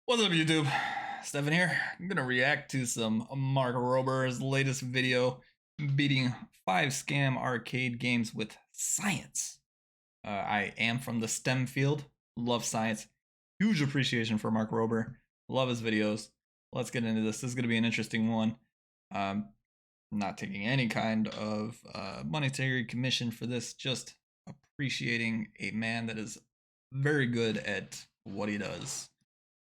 What's up, YouTube? Stefan here. I'm gonna react to some Mark Rober's latest video beating 5 scam arcade games with science. I am from the STEM field, love science, huge appreciation for Mark Rober, love his videos. Let's get into this. This is gonna be an interesting one. I'm not taking any kind of monetary commission for this, just appreciating a man that is very good at what he does.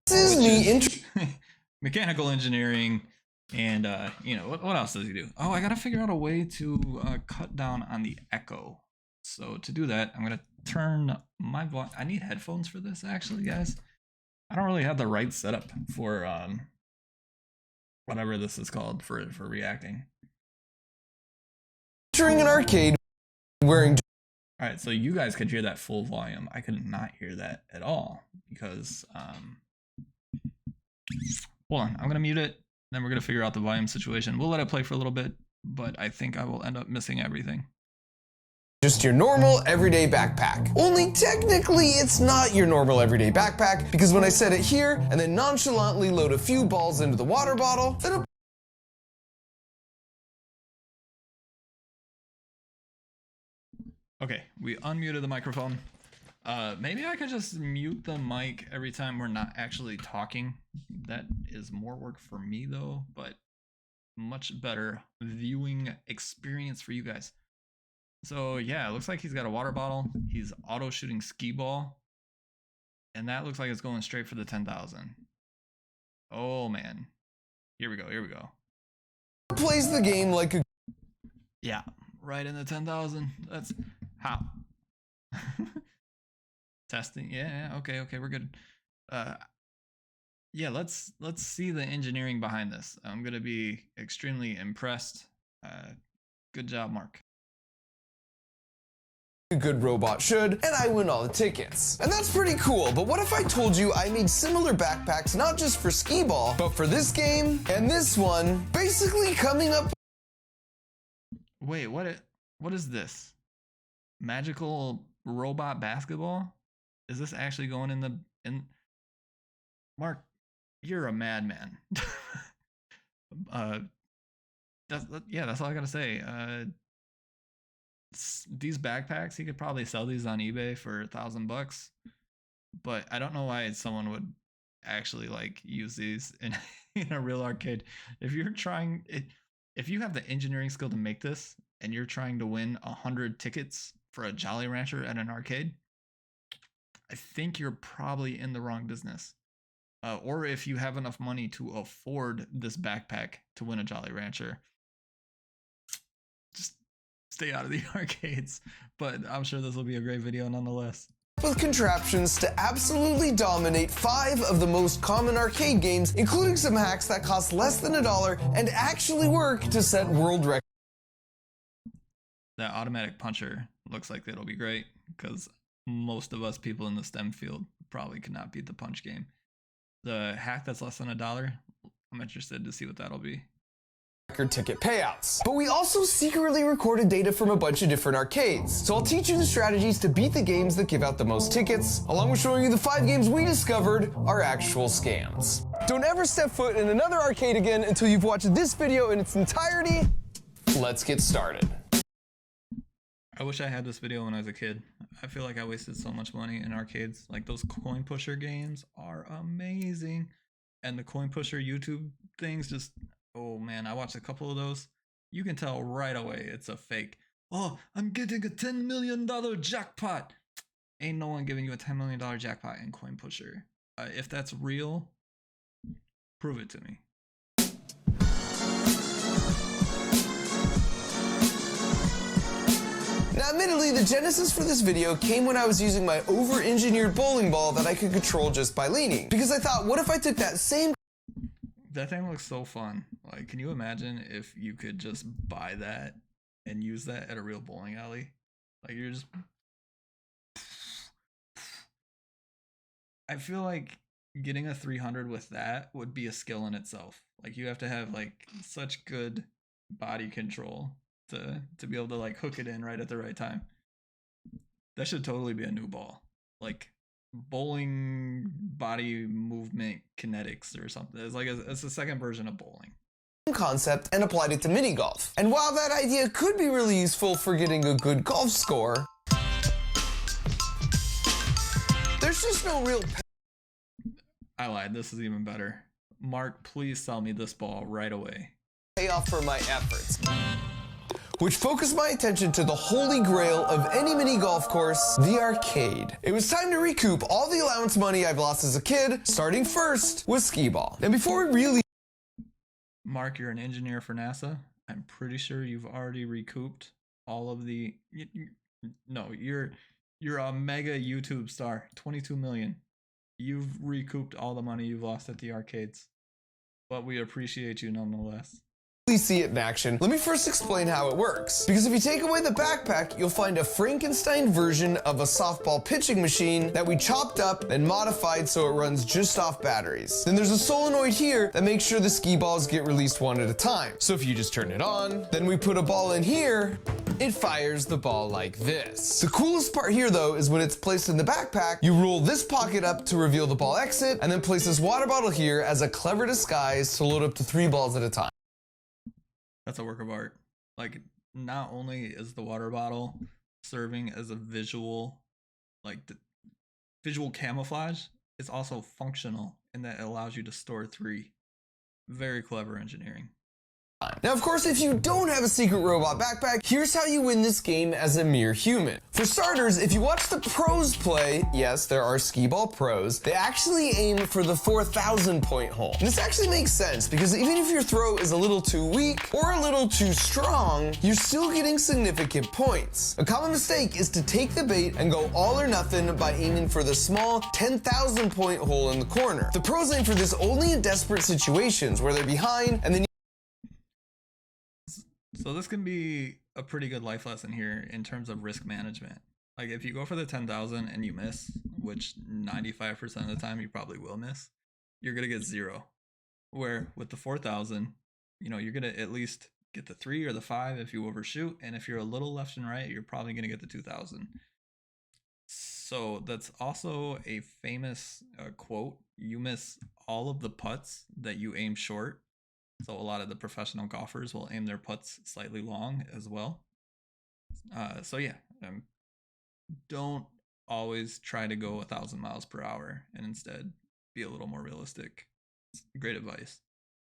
This is me mechanical engineering, and what else does he do? Oh, I gotta figure out a way to cut down on the echo. So to do that, I'm gonna turn my volume. I need headphones for this, actually, guys. I don't really have the right setup for whatever this is called for reacting. Entering an arcade wearing. All right, so you guys could hear that full volume. I could not hear that at all because hold on, I'm gonna mute it, then we're gonna figure out the volume situation. We'll let it play for a little bit, but I think I will end up missing everything. Just your normal everyday backpack. Only technically it's not your normal everyday backpack, because when I set it here and then nonchalantly load a few balls into the water bottle, then Okay, we unmuted the microphone. Maybe I could just mute the mic every time we're not actually talking. That is more work for me though, but much better viewing experience for you guys. So yeah, it looks like he's got a water bottle. He's auto shooting skee ball. And that looks like it's going straight for the 10,000. Oh man. Here we go, here we go. Plays the game like a... Yeah, right in the 10,000. That's how. Testing. Yeah, okay, we're good. Yeah, let's see the engineering behind this. I'm gonna be extremely impressed. Good job, Mark. A good robot should, and I win all the tickets. And that's pretty cool, but what if I told you I made similar backpacks not just for skee ball, but for this game and this one, basically coming up... Wait, what is this? Magical robot basketball? Is this actually going in Mark, you're a madman. That's all I gotta say. These backpacks, he could probably sell these on eBay for $1,000, but I don't know why someone would actually like use these in a real arcade. If you're trying it, if you have the engineering skill to make this and you're trying to win 100 tickets for a Jolly Rancher at an arcade, I think you're probably in the wrong business. Or if you have enough money to afford this backpack to win a Jolly Rancher, just stay out of the arcades. But I'm sure this will be a great video nonetheless. With contraptions to absolutely dominate 5 of the most common arcade games, including some hacks that cost less than $1 and actually work to set world records. That automatic puncher looks like it'll be great because most of us people in the STEM field probably could not beat the punch game. The hack that's less than $1, I'm interested to see what that'll be. Ticket payouts. But we also secretly recorded data from a bunch of different arcades. So I'll teach you the strategies to beat the games that give out the most tickets, along with showing you the 5 games we discovered are actual scams. Don't ever step foot in another arcade again until you've watched this video in its entirety. Let's get started. I wish I had this video when I was a kid. I feel like I wasted so much money in arcades. Like, those coin pusher games are amazing. And the coin pusher YouTube things just, oh man, I watched a couple of those. You can tell right away it's a fake. Oh, I'm getting a $10 million jackpot. Ain't no one giving you a $10 million jackpot in coin pusher. If that's real, prove it to me. Now, admittedly, the genesis for this video came when I was using my over-engineered bowling ball that I could control just by leaning. Because I thought, what if I took that same... That thing looks so fun. Like, can you imagine if you could just buy that and use that at a real bowling alley? Like, you're just... I feel like getting a 300 with that would be a skill in itself. Like, you have to have, like, such good body control to be able to like hook it in right at the right time. That should totally be a new ball. Like, bowling body movement kinetics or something. It's like it's a second version of bowling. Concept and applied it to mini golf. And while that idea could be really useful for getting a good golf score, there's just no real I lied, this is even better. Mark, please sell me this ball right away. payoff for my efforts, which focused my attention to the holy grail of any mini golf course, the arcade. It was time to recoup all the allowance money I've lost as a kid, starting first with skee ball. And before we really Mark, you're an engineer for NASA. I'm pretty sure you've already recouped all of the. No, you're a mega YouTube star. 22 million. You've recouped all the money you've lost at the arcades, but we appreciate you nonetheless. see it in action, let me first explain how it works. Because if you take away the backpack, you'll find a Frankenstein version of a softball pitching machine that we chopped up and modified so it runs just off batteries. Then there's a solenoid here that makes sure the skee balls get released one at a time. So if you just turn it on, then we put a ball in here, it fires the ball like this. The coolest part here though is when it's placed in the backpack, you roll this pocket up to reveal the ball exit, and then place this water bottle here as a clever disguise to load up to 3 balls at a time. That's a work of art. Like, not only is the water bottle serving as a visual, like the visual camouflage, it's also functional in that it allows you to store 3. Very clever engineering. Now, of course, if you don't have a secret robot backpack, here's how you win this game as a mere human. For starters, if you watch the pros play, yes, there are skee ball pros, they actually aim for the 4,000 point hole. And this actually makes sense because even if your throw is a little too weak or a little too strong, you're still getting significant points. A common mistake is to take the bait and go all or nothing by aiming for the small 10,000 point hole in the corner. The pros aim for this only in desperate situations where they're behind and they need. So this can be a pretty good life lesson here in terms of risk management. Like, if you go for the 10,000 and you miss, which 95% of the time you probably will miss, you're gonna get 0. Where with the 4,000, you know, you're gonna at least get the 3 or the 5 if you overshoot, and if you're a little left and right, you're probably gonna get the 2,000. So that's also a famous quote: "You miss all of the putts that you aim short." So a lot of the professional golfers will aim their putts slightly long as well. So yeah, don't always try to go 1,000 miles per hour and instead be a little more realistic. It's great advice.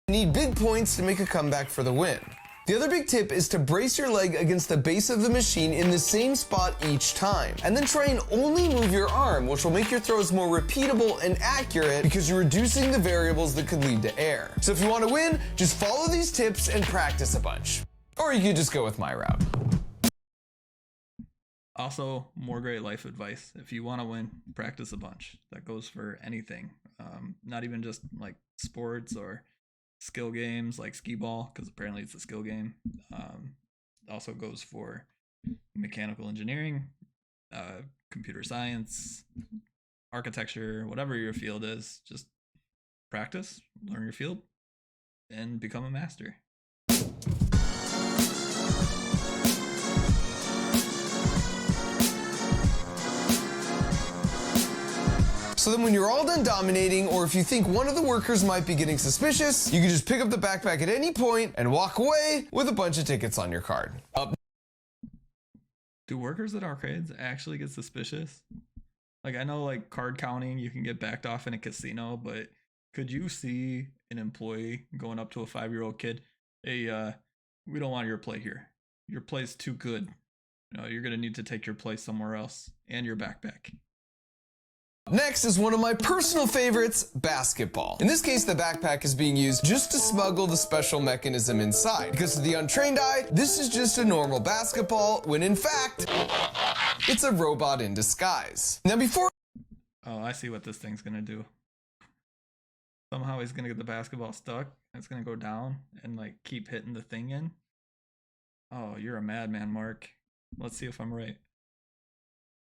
Need big points to make a comeback for the win. The other big tip is to brace your leg against the base of the machine in the same spot each time, and then try and only move your arm, which will make your throws more repeatable and accurate because you're reducing the variables that could lead to error. So if you want to win, just follow these tips and practice a bunch. Or you could just go with my route. Also, more great life advice. If you want to win, practice a bunch. That goes for anything, not even just like sports or skill games like skee ball, because apparently it's a skill game. Also goes for mechanical engineering, computer science, architecture, whatever your field is. Just practice, learn your field, and become a master. So then when you're all done dominating, or if you think one of the workers might be getting suspicious, you can just pick up the backpack at any point and walk away with a bunch of tickets on your card. Do workers at arcades actually get suspicious? Like, I know like card counting, you can get backed off in a casino, but could you see an employee going up to a 5-year-old kid, "Hey, we don't want your play here. Your play's too good. You know, you're gonna need to take your play somewhere else and your backpack." Next is one of my personal favorites, basketball. In this case, the backpack is being used just to smuggle the special mechanism inside. Because to the untrained eye, this is just a normal basketball, when in fact, it's a robot in disguise. Now before... Oh, I see what this thing's gonna do. Somehow he's gonna get the basketball stuck, and it's gonna go down and like keep hitting the thing in. Oh, you're a madman, Mark. Let's see if I'm right.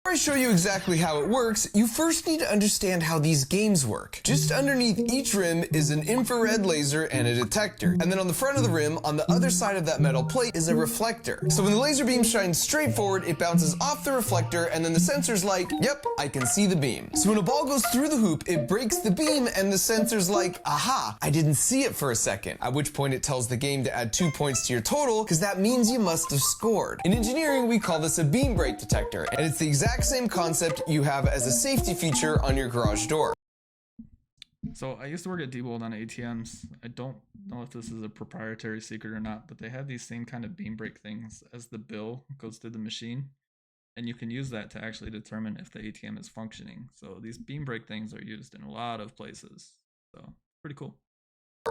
Before I show you exactly how it works, you first need to understand how these games work. Just underneath each rim is an infrared laser and a detector. And then on the front of the rim, on the other side of that metal plate, is a reflector. So when the laser beam shines straight forward, it bounces off the reflector, and then the sensor's like, yep, I can see the beam. So when a ball goes through the hoop, it breaks the beam, and the sensor's like, aha, I didn't see it for a second. At which point it tells the game to add 2 points to your total, because that means you must have scored. In engineering, we call this a beam break detector, and it's the exact same concept you have as a safety feature on your garage door. So I used to work at Diebold on ATMs. I don't know if this is a proprietary secret or not, but they have these same kind of beam break things as the bill goes through the machine. And you can use that to actually determine if the ATM is functioning. So these beam break things are used in a lot of places. So pretty cool.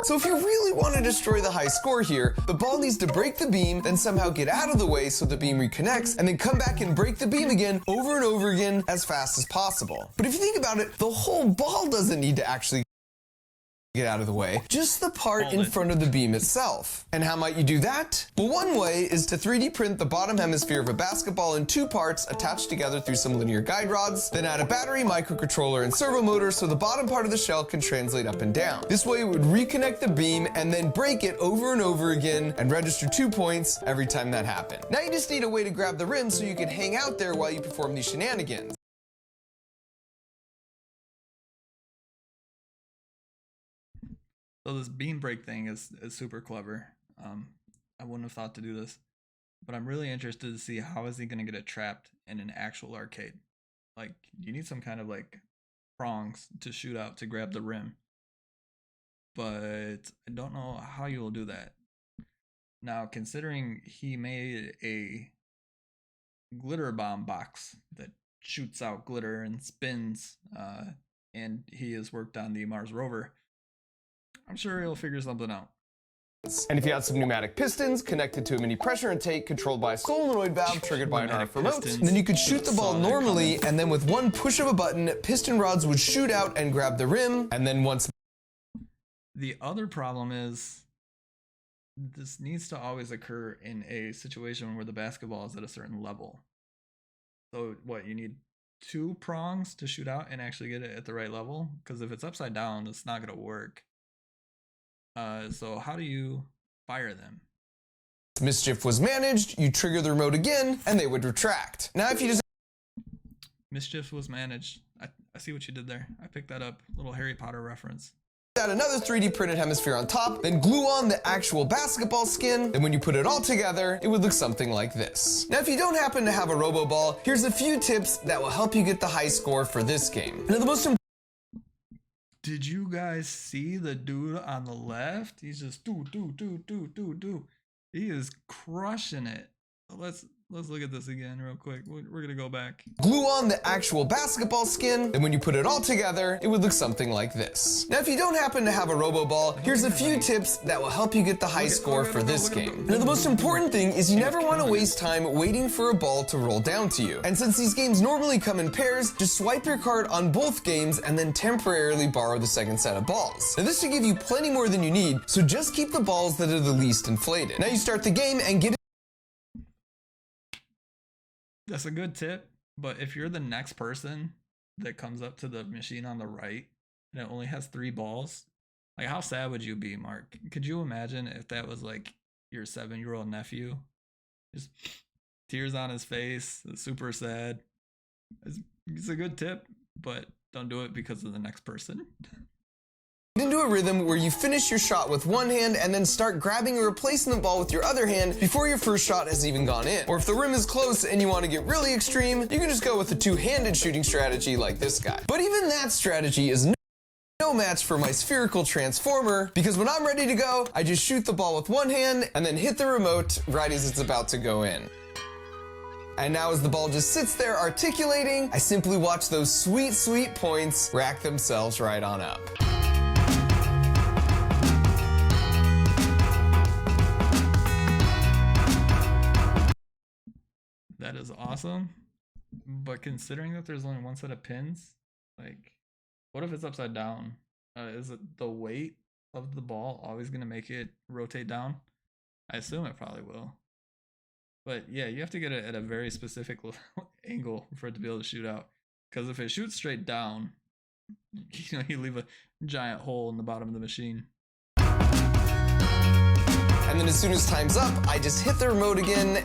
So if you really want to destroy the high score here, the ball needs to break the beam, then somehow get out of the way so the beam reconnects, and then come back and break the beam again over and over again as fast as possible. But if you think about it, the whole ball doesn't need to actually get out of the way, just the part in front of the beam itself. And how might you do that? Well, one way is to 3D print the bottom hemisphere of a basketball in 2 parts attached together through some linear guide rods, then add a battery, microcontroller, and servo motor so the bottom part of the shell can translate up and down. This way it would reconnect the beam and then break it over and over again and register 2 points every time that happened. Now you just need a way to grab the rim so you can hang out there while you perform these shenanigans. So this beam break thing is super clever. I wouldn't have thought to do this, but I'm really interested to see how is he going to get it trapped in an actual arcade. Like, you need some kind of like prongs to shoot out to grab the rim, but I don't know how you will do that. Now, considering he made a glitter bomb box that shoots out glitter and spins, and he has worked on the Mars rover, I'm sure he'll figure something out. And if you had some pneumatic pistons connected to a mini pressure intake controlled by a solenoid valve triggered by an RF remote, then you could shoot the ball normally, and then with one push of a button, piston rods would shoot out and grab the rim, and then once... The other problem is this needs to always occur in a situation where the basketball is at a certain level. So what, you need 2 prongs to shoot out and actually get it at the right level? Because if it's upside down, it's not going to work. So how do you fire them? Mischief was managed, you trigger the remote again, and they would retract. Now if you just... Mischief was managed. I see what you did there. I picked that up. Little Harry Potter reference. Add another 3D printed hemisphere on top, then glue on the actual basketball skin, and when you put it all together, it would look something like this. Now if you don't happen to have a Robo Ball, here's a few tips that will help you get the high score for this game. Now the most important... Did you guys see the dude on the left? He's just do. He is crushing it. Let's look at this again real quick. We're gonna go back. Glue on the actual basketball skin, and when you put it all together, it would look something like this. Now if you don't happen to have a Robo Ball, here's a few tips that will help you get the high score for this game. Now the most important thing is you never want to waste time waiting for a ball to roll down to you. And since these games normally come in pairs, just swipe your card on both games and then temporarily borrow the second set of balls. Now this should give you plenty more than you need, so just keep the balls that are the least inflated. Now you start the game and get... That's a good tip, but if you're the next person that comes up to the machine on the right and it only has 3 balls, like how sad would you be, Mark? Could you imagine if that was like your 7-year-old nephew? Just tears on his face, super sad. It's a good tip, but don't do it because of the next person. Into a rhythm where you finish your shot with one hand and then start grabbing or replacing the ball with your other hand before your first shot has even gone in. Or if the rim is close and you want to get really extreme, you can just go with the 2-handed shooting strategy like this guy. But even that strategy is no match for my spherical transformer, because when I'm ready to go, I just shoot the ball with one hand and then hit the remote right as it's about to go in. And now as the ball just sits there articulating, I simply watch those sweet, sweet points rack themselves right on up. That is awesome, but considering that there's only one set of pins, like, what if it's upside down? Is it the weight of the ball always going to make it rotate down? I assume it probably will. But yeah, you have to get it at a very specific angle for it to be able to shoot out. Because if it shoots straight down, you know, you leave a giant hole in the bottom of the machine. And then as soon as time's up, I just hit the remote again,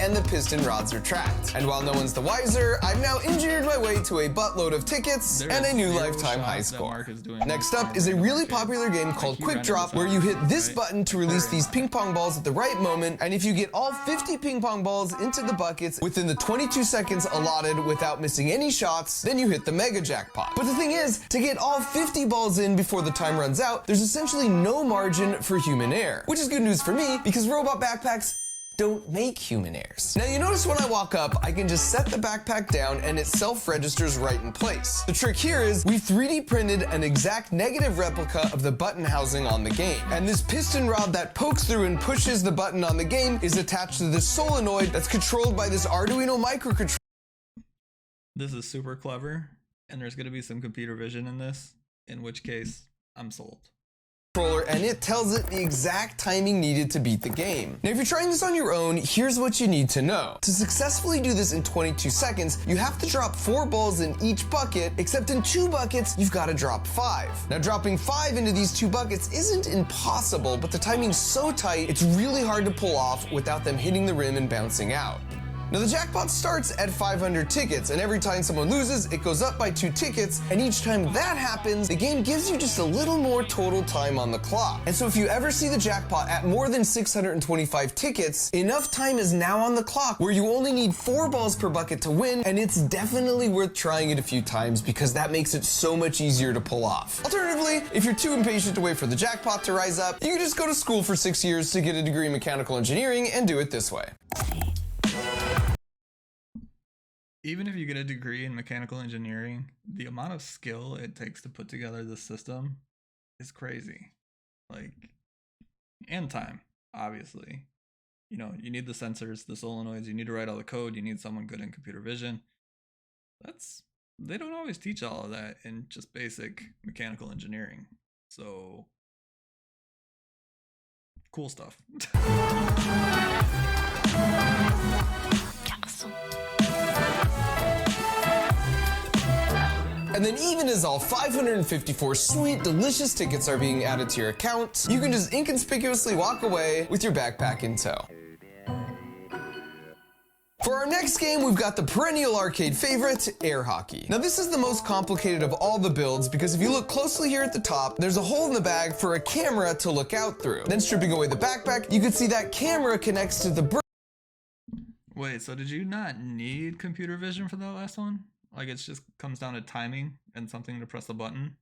and the piston rods are tracked. And while no one's the wiser, I've now engineered my way to a buttload of tickets and a new lifetime high score. Next up is a really popular game called Quick Drop, where you hit this button to release these ping pong balls at the right moment, and if you get all 50 ping pong balls into the buckets within the 22 seconds allotted without missing any shots, then you hit the mega jackpot. But the thing is, to get all 50 balls in before the time runs out, there's essentially no margin for human error, which is good news for me because robot backpacks don't make human errors. Now you notice when I walk up, I can just set the backpack down and it self-registers right in place. The trick here is we 3D printed an exact negative replica of the button housing on the game. And this piston rod that pokes through and pushes the button on the game is attached to this solenoid that's controlled by this Arduino microcontroller. This is super clever, and there's gonna be some computer vision in this, in which case, I'm sold. And it tells it the exact timing needed to beat the game. Now if you're trying this on your own, here's what you need to know. To successfully do this in 22 seconds, you have to drop 4 balls in each bucket, except in 2 buckets, you've got to drop 5. Now dropping 5 into these 2 buckets isn't impossible, but the timing's so tight, it's really hard to pull off without them hitting the rim and bouncing out. Now the jackpot starts at 500 tickets, and every time someone loses, it goes up by 2 tickets, and each time that happens, the game gives you just a little more total time on the clock. And so if you ever see the jackpot at more than 625 tickets, enough time is now on the clock where you only need 4 balls per bucket to win, and it's definitely worth trying it a few times because that makes it so much easier to pull off. Alternatively, if you're too impatient to wait for the jackpot to rise up, you can just go to school for 6 years to get a degree in mechanical engineering and do it this way. Even if you get a degree in mechanical engineering, the amount of skill it takes to put together this system is crazy. Like, and time, obviously. You know, you need the sensors, the solenoids, you need to write all the code, you need someone good in computer vision. They don't always teach all of that in just basic mechanical engineering. So, cool stuff. And then even as all 554 sweet, delicious tickets are being added to your account, you can just inconspicuously walk away with your backpack in tow. For our next game, we've got the perennial arcade favorite, air hockey. Now this is the most complicated of all the builds because if you look closely here at the top, there's a hole in the bag for a camera to look out through. Then stripping away the backpack, you can see that camera connects to the Wait, so did you not need computer vision for that last one? Like it just comes down to timing and something to press the button?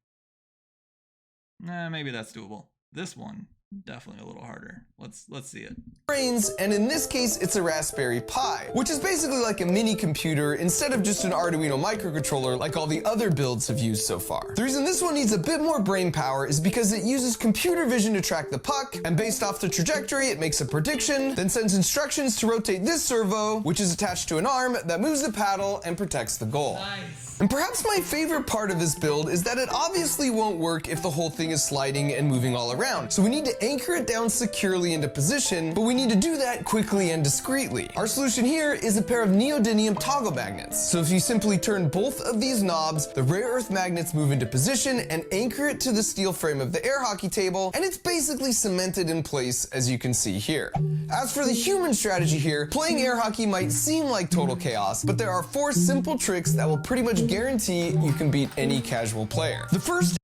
Nah, maybe that's doable. This one, definitely a little harder. Let's see it. Brains, and in this case, it's a Raspberry Pi, which is basically like a mini computer instead of just an Arduino microcontroller like all the other builds have used so far. The reason this one needs a bit more brain power is because it uses computer vision to track the puck, and based off the trajectory, it makes a prediction, then sends instructions to rotate this servo, which is attached to an arm that moves the paddle and protects the goal. Nice. And perhaps my favorite part of this build is that it obviously won't work if the whole thing is sliding and moving all around. So we need to anchor it down securely into position, but we need to do that quickly and discreetly. Our solution here is a pair of neodymium toggle magnets. So if you simply turn both of these knobs, the rare earth magnets move into position and anchor it to the steel frame of the air hockey table, and it's basically cemented in place as you can see here. As for the human strategy here, playing air hockey might seem like total chaos, but there are 4 simple tricks that will pretty much guarantee you can beat any casual player. The first.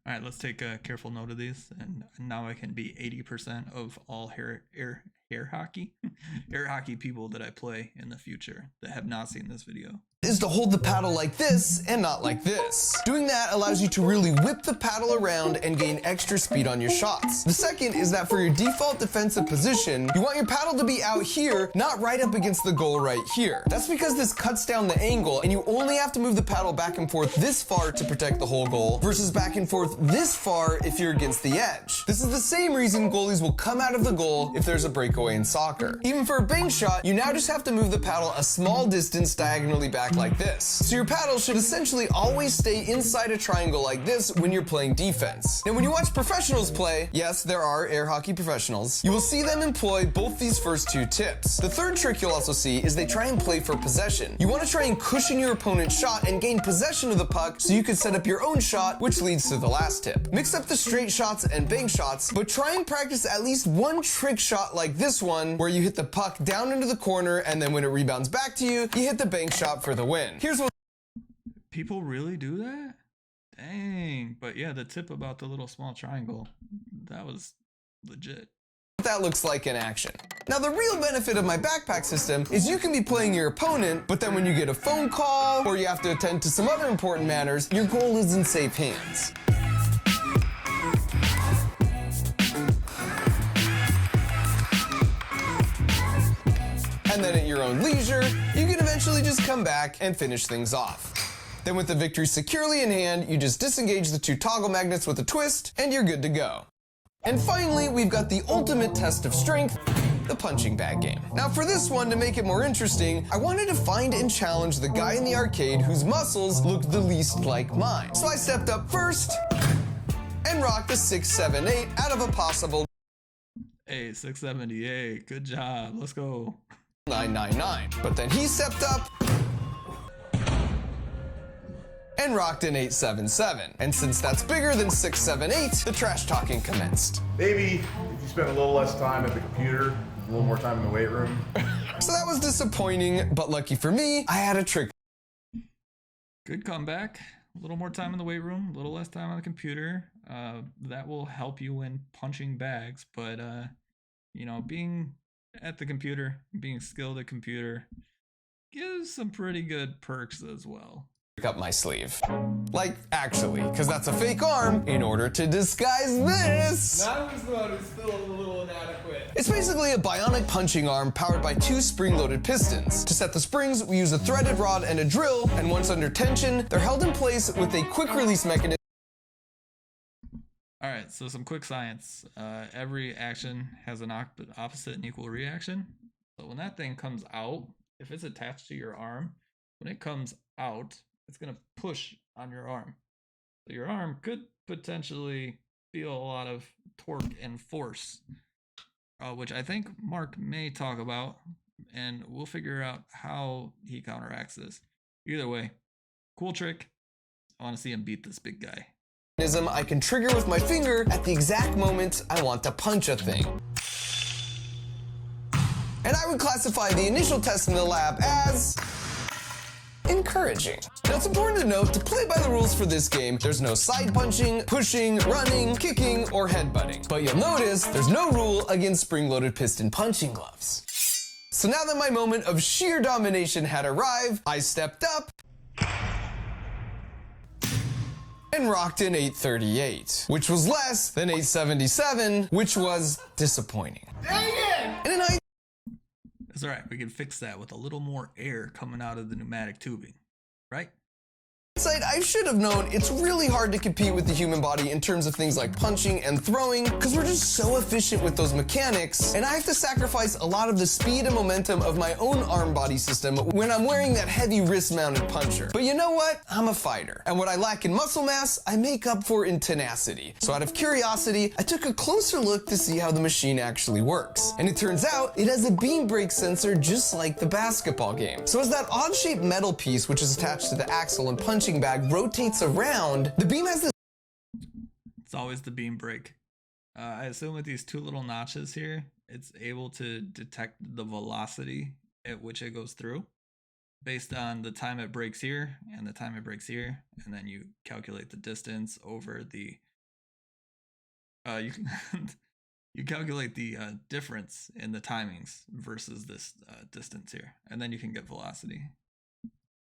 All right, let's take a careful note of these, and now I can be 80% of all air hockey people that I play in the future that have not seen this video. Is to hold the paddle like this and not like this. Doing that allows you to really whip the paddle around and gain extra speed on your shots. The second is that for your default defensive position, you want your paddle to be out here, not right up against the goal right here. That's because this cuts down the angle and you only have to move the paddle back and forth this far to protect the whole goal versus back and forth this far if you're against the edge. This is the same reason goalies will come out of the goal if there's a break breakaway in soccer. Even for a bank shot, you now just have to move the paddle a small distance diagonally back like this. So your paddle should essentially always stay inside a triangle like this when you're playing defense. Now when you watch professionals play, yes, there are air hockey professionals, you will see them employ both these first two tips. The third trick you'll also see is they try and play for possession. You want to try and cushion your opponent's shot and gain possession of the puck so you can set up your own shot, which leads to the last tip. Mix up the straight shots and bank shots, but try and practice at least one trick shot like this one, where you hit the puck down into the corner and then when it rebounds back to you, you hit the bank shot for the win. Here's what People really do that? Dang. But yeah, the tip about the little small triangle, that was legit. that looks like in action. Now the real benefit of my backpack system is you can be playing your opponent, but then when you get a phone call or you have to attend to some other important matters, your goal is in safe hands. And then at your own leisure, you can eventually just come back and finish things off. Then with the victory securely in hand, you just disengage the two toggle magnets with a twist, and you're good to go. And finally, we've got the ultimate test of strength, the punching bag game. Now for this one, to make it more interesting, I wanted to find and challenge the guy in the arcade whose muscles looked the least like mine. So I stepped up first and rocked a 678 out of a possible Hey, 678, good job, let's go. 999. But then he stepped up and rocked an 877. And since that's bigger than 678, the trash talking commenced. Maybe if you spend a little less time at the computer, a little more time in the weight room. So that was disappointing, but lucky for me, I had a trick. Good comeback. A little more time in the weight room, a little less time on the computer. That will help you when punching bags, but you know, being at the computer, being skilled at computer gives some pretty good perks as well. Up my sleeve. Like, actually, because that's a fake arm in order to disguise this. That was the one who's still a little inadequate. It's basically a bionic punching arm powered by two spring-loaded pistons. To set the springs, we use a threaded rod and a drill, and once under tension, they're held in place with a quick-release mechanism. All right, so some quick science. Every action has an opposite and equal reaction. So when that thing comes out, if it's attached to your arm, when it comes out, it's going to push on your arm. So your arm could potentially feel a lot of torque and force, which I think Mark may talk about, and we'll figure out how he counteracts this. Either way, cool trick. I want to see him beat this big guy. I can trigger with my finger at the exact moment I want to punch a thing. And I would classify the initial test in the lab as encouraging. Now it's important to note, to play by the rules for this game, there's no side punching, pushing, running, kicking, or headbutting. But you'll notice there's no rule against spring-loaded piston punching gloves. So now that my moment of sheer domination had arrived, I stepped up and rocked an 838, which was less than 877, which was disappointing. Dang it! And in That's all right. We can fix that with a little more air coming out of the pneumatic tubing, right? hindsight, I should have known it's really hard to compete with the human body in terms of things like punching and throwing, because we're just so efficient with those mechanics, and I have to sacrifice a lot of the speed and momentum of my own arm body system when I'm wearing that heavy wrist-mounted puncher. But you know what? I'm a fighter, and what I lack in muscle mass, I make up for in tenacity. So out of curiosity, I took a closer look to see how the machine actually works. And it turns out it has a beam brake sensor just like the basketball game. So as that odd-shaped metal piece, which is attached to the axle and punching bag, rotates around, the beam has this. It's always the beam brake. I assume with these two little notches here, it's able to detect the velocity at which it goes through based on the time it breaks here and the time it breaks here, and then you calculate the distance over the you calculate the difference in the timings versus this distance here, and then you can get velocity.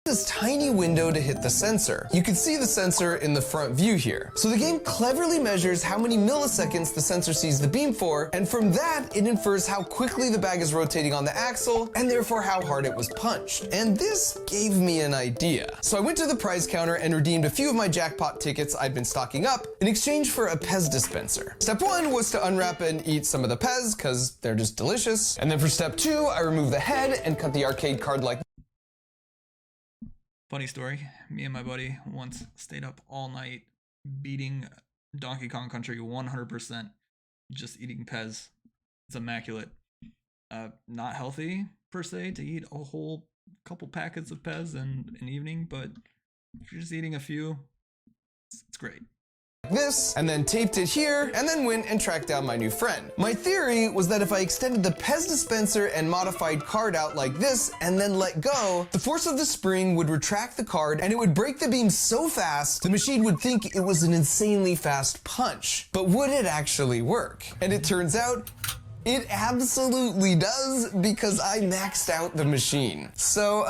this tiny window to hit the sensor. You can see the sensor in the front view here. So the game cleverly measures how many milliseconds the sensor sees the beam for, and from that, it infers how quickly the bag is rotating on the axle, and therefore how hard it was punched. And this gave me an idea. So I went to the prize counter and redeemed a few of my jackpot tickets I'd been stocking up in exchange for a Pez dispenser. Step 1 was to unwrap and eat some of the Pez, because they're just delicious. And then for step 2, I removed the head and cut the arcade card like Funny story, me and my buddy once stayed up all night beating Donkey Kong Country 100%, just eating Pez. It's immaculate. Not healthy per se to eat a whole couple packets of Pez in an evening, but if you're just eating a few, it's great. this, and then taped it here, and then went and tracked down my new friend. My theory was that if I extended the Pez dispenser and modified card out like this, and then let go, the force of the spring would retract the card, and it would break the beam so fast, the machine would think it was an insanely fast punch. But would it actually work? And it turns out, it absolutely does, because I maxed out the machine. So,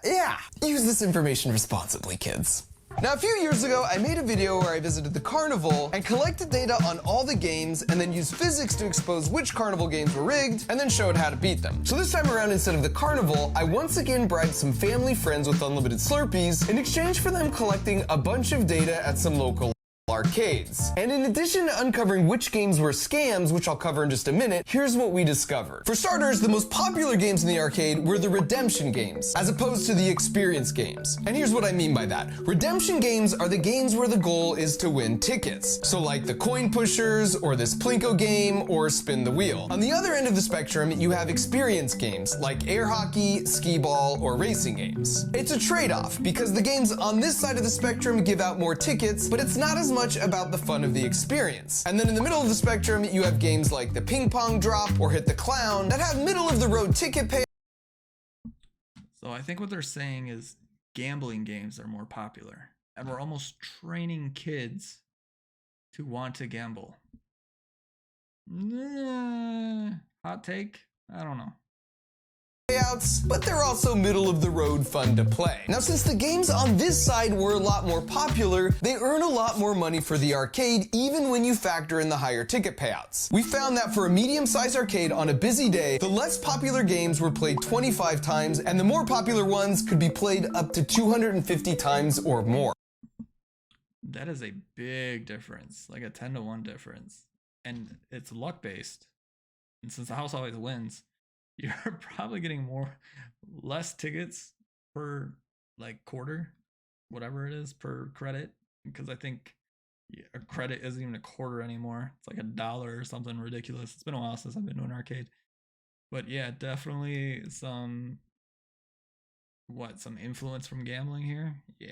yeah, use this information responsibly, kids. Now, a few years ago, I made a video where I visited the carnival and collected data on all the games and then used physics to expose which carnival games were rigged and then showed how to beat them. So this time around, instead of the carnival, I once again bribed some family friends with unlimited Slurpees in exchange for them collecting a bunch of data at some local arcades. And in addition to uncovering which games were scams, which I'll cover in just a minute, here's what we discovered. For starters, the most popular games in the arcade were the redemption games, as opposed to the experience games. And here's what I mean by that. Redemption games are the games where the goal is to win tickets. So like the coin pushers, or this Plinko game, or spin the wheel. On the other end of the spectrum, you have experience games, like air hockey, skee ball, or racing games. It's a trade-off, because the games on this side of the spectrum give out more tickets, but it's not as much about the fun of the experience. And then in the middle of the spectrum, you have games like the ping pong drop or hit the clown that have middle of the road ticket pay. So I think what they're saying is gambling games are more popular, and we're almost training kids to want to gamble. Hot take? I don't know. Payouts, but they're also middle of the road fun to play. Now, since the games on this side were a lot more popular, they earn a lot more money for the arcade, even when you factor in the higher ticket payouts. We found that for a medium-sized arcade on a busy day, the less popular games were played 25 times, and the more popular ones could be played up to 250 times or more. That is a big difference, like a 10-to-1 difference. And it's luck-based. And since the house always wins, you're probably getting less tickets per like quarter, whatever it is, per credit, because I think a credit isn't even a quarter anymore. It's like $1 or something ridiculous. It's been a while since I've been to an arcade, but yeah, definitely some influence from gambling here. Yeah.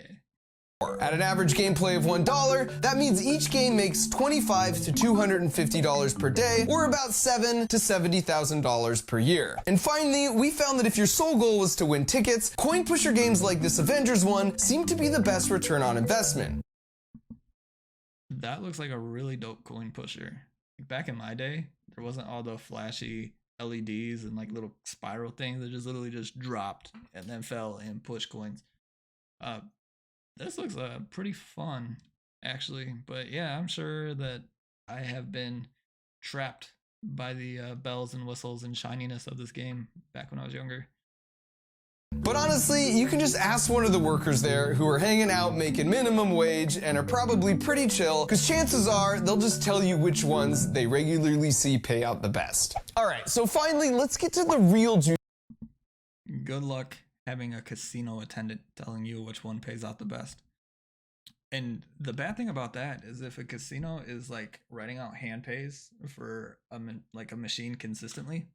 At an average gameplay of $1, that means each game makes $25 to $250 per day, or about $7,000 to $70,000 per year. And finally, we found that if your sole goal was to win tickets, coin pusher games like this Avengers one seem to be the best return on investment. That looks like a really dope coin pusher. Back in my day, there wasn't all the flashy LEDs and like little spiral things that just literally just dropped and then fell and pushed coins. This looks pretty fun, actually. But yeah, I'm sure that I have been trapped by the bells and whistles and shininess of this game back when I was younger. But honestly, you can just ask one of the workers there who are hanging out making minimum wage and are probably pretty chill, because chances are they'll just tell you which ones they regularly see pay out the best. All right, so finally, let's get to the real juice. Good luck having a casino attendant telling you which one pays out the best. And the bad thing about that is if a casino is like writing out hand pays for a machine consistently,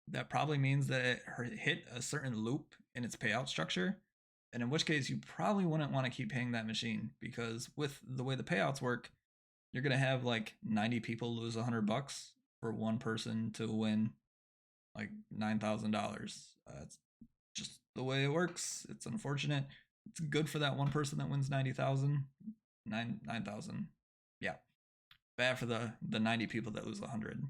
that probably means that it hit a certain loop in its payout structure, and in which case you probably wouldn't want to keep paying that machine, because with the way the payouts work, you're gonna have like 90 people lose $100 for one person to win like $9,000. It's just the way it works. It's unfortunate. It's good for that one person that wins 90,000, 9,000. Yeah, bad for the 90 people that lose 100.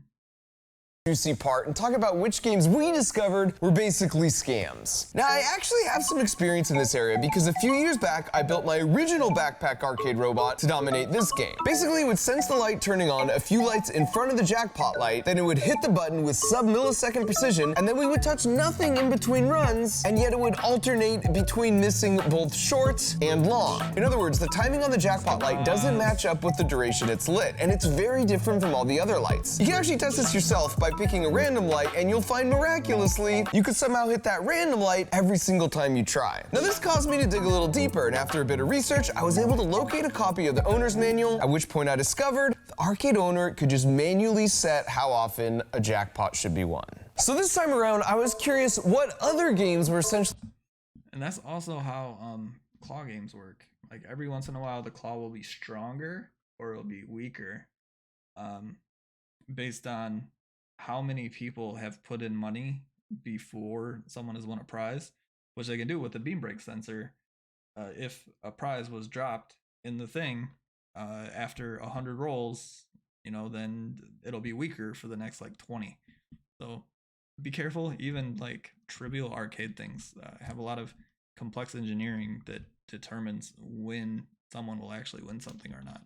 juicy part and talk about which games we discovered were basically scams. Now, I actually have some experience in this area because a few years back, I built my original backpack arcade robot to dominate this game. Basically, it would sense the light turning on a few lights in front of the jackpot light, then it would hit the button with sub-millisecond precision, and then we would touch nothing in between runs, and yet it would alternate between missing both short and long. In other words, the timing on the jackpot light doesn't match up with the duration it's lit, and it's very different from all the other lights. You can actually test this yourself by picking a random light, and you'll find miraculously you could somehow hit that random light every single time you try. Now, this caused me to dig a little deeper, and after a bit of research, I was able to locate a copy of the owner's manual, at which point I discovered the arcade owner could just manually set how often a jackpot should be won. So this time around, I was curious what other games were essentially. And that's also how claw games work. Like every once in a while, the claw will be stronger or it'll be weaker, based on how many people have put in money before someone has won a prize, which they can do with the beam break sensor. If a prize was dropped in the thing after 100 rolls, then it'll be weaker for the next like 20. So be careful. Even like trivial arcade things have a lot of complex engineering that determines when someone will actually win something or not.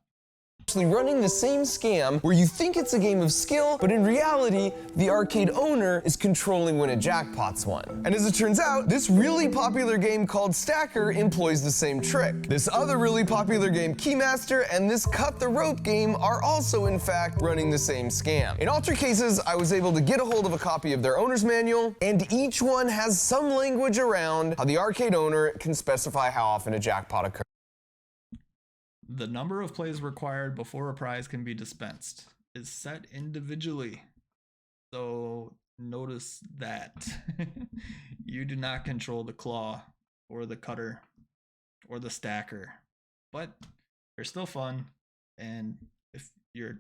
Running the same scam where you think it's a game of skill, but in reality, the arcade owner is controlling when a jackpot's won. And as it turns out, this really popular game called Stacker employs the same trick. This other really popular game, Keymaster, and this Cut the Rope game are also, in fact, running the same scam. In all three cases, I was able to get a hold of a copy of their owner's manual, and each one has some language around how the arcade owner can specify how often a jackpot occurs. The number of plays required before a prize can be dispensed is set individually. So notice that you do not control the claw or the cutter or the stacker, but they're still fun. And if you're,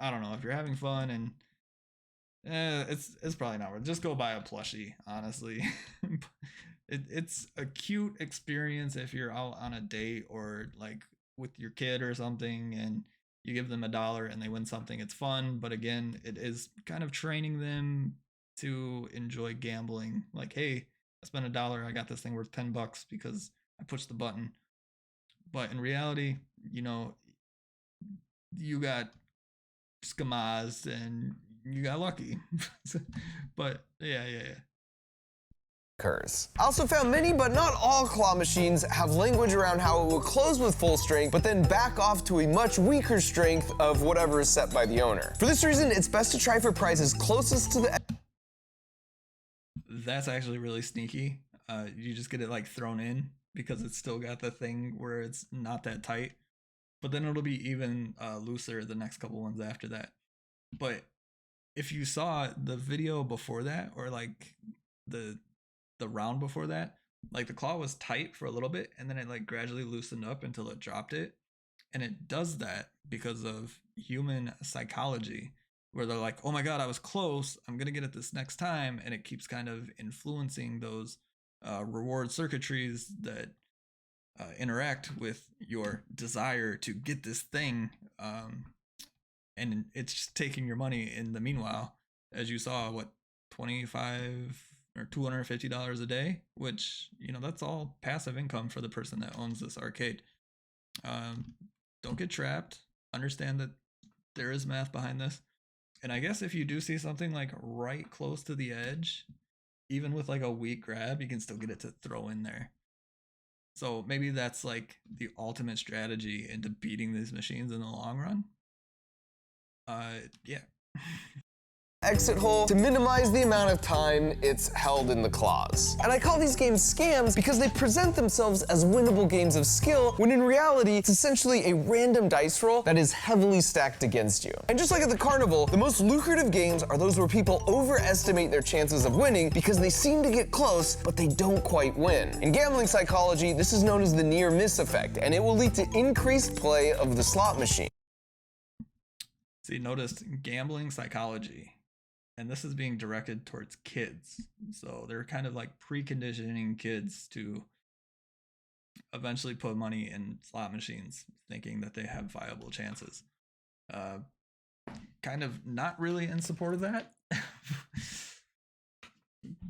I don't know, if you're having fun and it's probably not worth it. Just go buy a plushie, honestly. It's a cute experience if you're out on a date or like with your kid or something and you give them $1 and they win something. It's fun, but again, it is kind of training them to enjoy gambling. Like, hey, I spent $1, I got this thing worth $10 because I pushed the button. But in reality, you got skamazed and you got lucky. But yeah. Occurs. I also found many, but not all claw machines have language around how it will close with full strength, but then back off to a much weaker strength of whatever is set by the owner. For this reason, it's best to try for prizes closest to the. That's actually really sneaky. You just get it like thrown in because it's still got the thing where it's not that tight, but then it'll be even looser the next couple ones after that. But if you saw the video before that, or like the round before that, like the claw was tight for a little bit and then it like gradually loosened up until it dropped it. And it does that because of human psychology, where they're like, oh my god, I was close, I'm gonna get it this next time. And it keeps kind of influencing those reward circuitries that interact with your desire to get this thing, and it's just taking your money in the meanwhile. As you saw, what, 25 or $250 a day, which, that's all passive income for the person that owns this arcade. Don't get trapped. Understand that there is math behind this. And I guess if you do see something like right close to the edge, even with like a weak grab, you can still get it to throw in there. So maybe that's like the ultimate strategy into beating these machines in the long run. Yeah. Exit hole to minimize the amount of time it's held in the claws. And I call these games scams because they present themselves as winnable games of skill, when in reality, it's essentially a random dice roll that is heavily stacked against you. And just like at the carnival, the most lucrative games are those where people overestimate their chances of winning because they seem to get close, but they don't quite win. In gambling psychology, this is known as the near miss effect, and it will lead to increased play of the slot machine. So you noticed gambling psychology. And this is being directed towards kids. So they're kind of like preconditioning kids to eventually put money in slot machines, thinking that they have viable chances. kind of not really in support of that.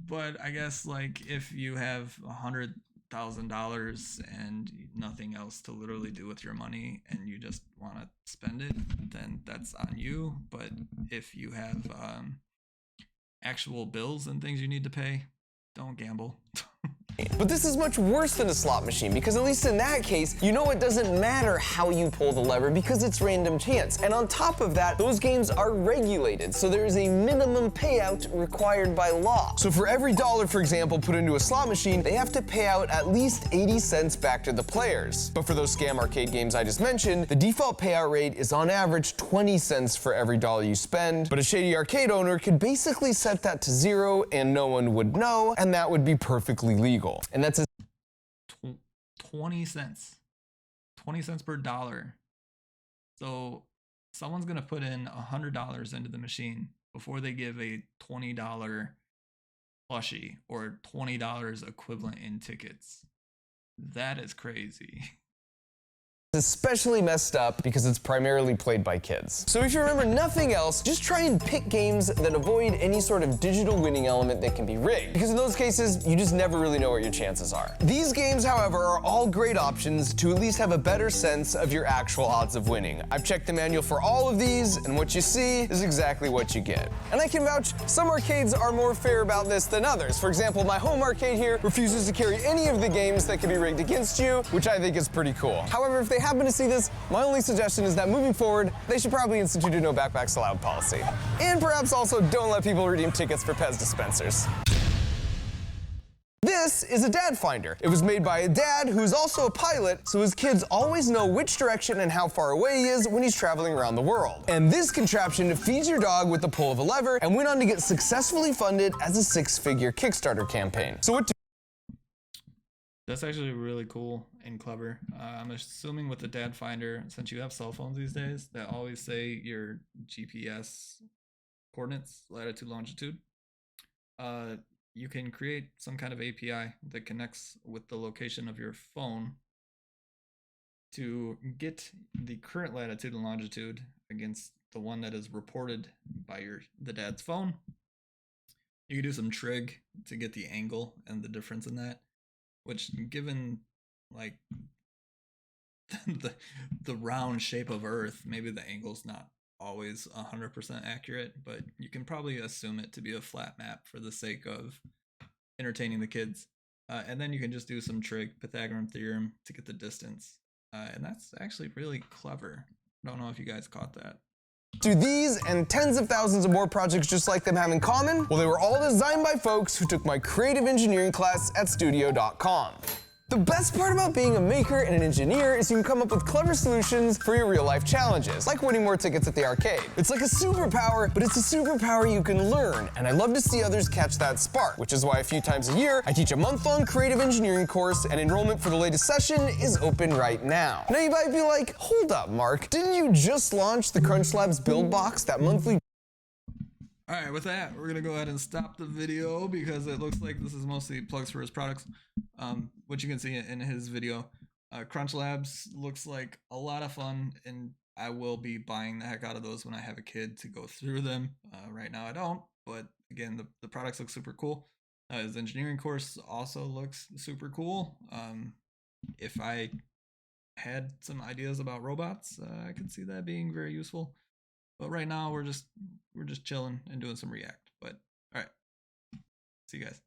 But I guess like if you have $100,000 and nothing else to literally do with your money and you just want to spend it, then that's on you. But if you have actual bills and things you need to pay, don't gamble. But this is much worse than a slot machine, because at least in that case, you know it doesn't matter how you pull the lever because it's random chance. And on top of that, those games are regulated, so there is a minimum payout required by law. So for every dollar, for example, put into a slot machine, they have to pay out at least 80 cents back to the players. But for those scam arcade games I just mentioned, the default payout rate is on average 20 cents for every dollar you spend. But a shady arcade owner could basically set that to 0 and no one would know, and that would be perfectly legal. And that's 20 cents. 20 cents per dollar. So someone's going to put in $100 into the machine before they give a $20 plushie or $20 equivalent in tickets. That is crazy. especially messed up because it's primarily played by kids. So if you remember nothing else, just try and pick games that avoid any sort of digital winning element that can be rigged, because in those cases, you just never really know what your chances are. These games, however, are all great options to at least have a better sense of your actual odds of winning. I've checked the manual for all of these, and what you see is exactly what you get. And I can vouch, some arcades are more fair about this than others. For example, my home arcade here refuses to carry any of the games that can be rigged against you, which I think is pretty cool. However, if they happen to see this, my only suggestion is that moving forward, they should probably institute a no backpacks allowed policy. And perhaps also don't let people redeem tickets for Pez dispensers. This is a dad finder. It was made by a dad who's also a pilot, so his kids always know which direction and how far away he is when he's traveling around the world. And this contraption feeds your dog with the pull of a lever and went on to get successfully funded as a 6-figure Kickstarter campaign. So what That's actually really cool and clever. I'm assuming with the dad finder, since you have cell phones these days that always say your GPS coordinates, latitude, longitude, you can create some kind of API that connects with the location of your phone to get the current latitude and longitude against the one that is reported by the dad's phone. You can do some trig to get the angle and the difference in that, which, given like the round shape of Earth, maybe the angle's not always 100% accurate, but you can probably assume it to be a flat map for the sake of entertaining the kids. And then you can just do some trig, Pythagorean theorem, to get the distance. And that's actually really clever. I don't know if you guys caught that. do these and tens of thousands of more projects just like them have in common? Well, they were all designed by folks who took my creative engineering class at studio.com. The best part about being a maker and an engineer is you can come up with clever solutions for your real-life challenges, like winning more tickets at the arcade. It's like a superpower, but it's a superpower you can learn, and I love to see others catch that spark, which is why a few times a year, I teach a month-long creative engineering course, and enrollment for the latest session is open right now. Now you might be like, hold up, Mark, didn't you just launch the CrunchLabs Build Box, that monthly? All right, with that, we're gonna go ahead and stop the video because it looks like this is mostly plugs for his products. What you can see in his video, CrunchLabs looks like a lot of fun, and I will be buying the heck out of those when I have a kid to go through them. Right now I don't, but again, the products look super cool. His engineering course also looks super cool. If I had some ideas about robots, I could see that being very useful. But right now we're just chilling and doing some React. But all right, see you guys.